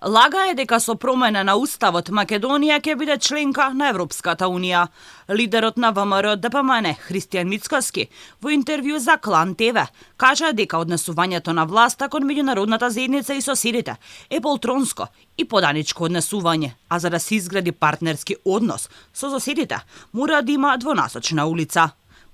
Лага е дека со промена на уставот Македонија ќе биде членка на Европската унија. Лидерот на ВМРО ДПМН Христијан Мицкоски во интервју за Клан ТВ кажа дека однесувањето на власта кон меѓународната заедница и соседите е полтронско и поданичко однесување, а за да се изгради партнерски однос со соседите мора да има двонасочна улица.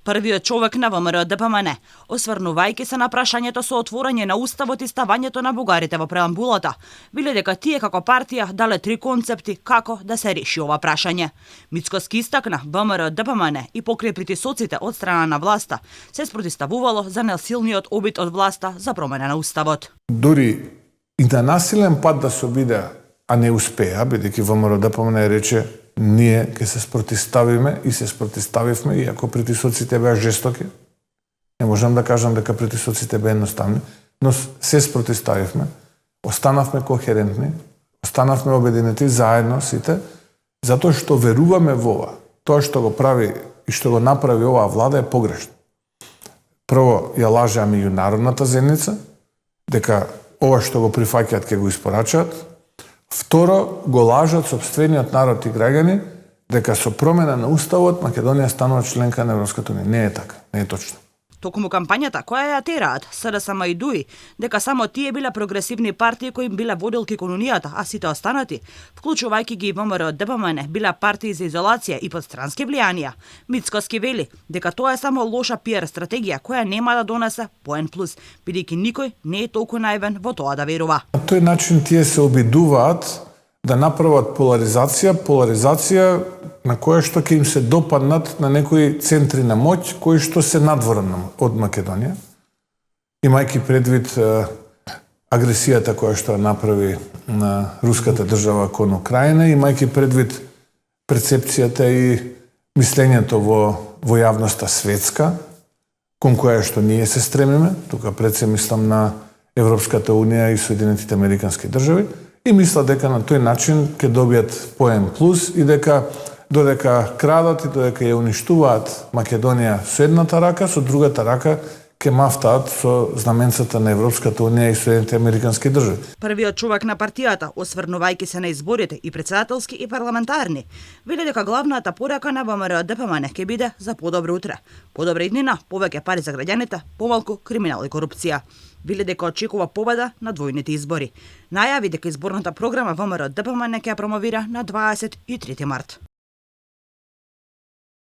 Првиот човек на ВМРО ДПМН, осврнувајќи се на прашањето со отворање на уставот и ставањето на бугарите во преамбулата, биле дека тие како партија дале 3 концепти како да се реши ова прашање. Мицкоски истакна ВМРО ДПМН и покрај притисоците од страна на власта се спротивставувало за насилниот обид од власта за промена на уставот. Дури и на насилен пат да се обиде, а не успеа, бидејќи ВМРО ДПМН рече ние ќе се спротивставиме и се спротивставивме, иако притисоците беа жестоки. Не можам да кажам дека притисоците беа едноставни, но се спротивставивме, останавме кохерентни, останавме обединети заедно сите, затоа што веруваме во ова. Тоа што го прави и што го направи оваа влада е погрешно. Прво, ја лажеа меѓународната заедница, дека ова што го прифаќаат ќе го испорачаат. Второ, го лажат сопствениот народ и граѓани дека со промена на уставот Македонија станува членка на Европската унија. Не е така, не е точно. Токму кампањата која ја тераат, СДСМ и ДУИ, дека само тие биле прогресивни партии кои биле водилки кон унијата, а сите останати, вклучувајќи ги ВМРО ДПМН, биле партии за изолација и под странски влијанија. Мицкоски вели дека тоа е само лоша пиар стратегија која нема да донесе поен плюс, бидејќи никој не е толку наивен во тоа да верува. На тој начин тие се обидуваат да направат поларизација на која што ќе им се допаднат на некои центри на моќ кои што се надворно од Македонија, имајќи предвид агресијата која што направи на руската држава кон Украина, имајќи предвид перцепцијата и мислењето во јавноста светска, кон која што ние се стремиме, тука пред се мислам на Европската унија и Соединетите Американски држави, и мисла дека на тој начин ќе добијат поен плюс и дека додека крадат и додека ја уништуваат Македонија со едната рака, со другата рака ќе мафтаат со знаменцата на Европската унија и Соединетите Американски држави. Првиот човек на партијата, осврнувајќи се на изборите и председателски и парламентарни, вели дека главната порака на ВМРО ДПМН ќе биде за подобро утре. Подобра иднина, повеќе пари за граѓаните, помалку криминал и корупција. Вели дека очекува победа на двојните избори. Најави дека изборната програма ВМРО ДПМН ќе ја промовира на 23 март.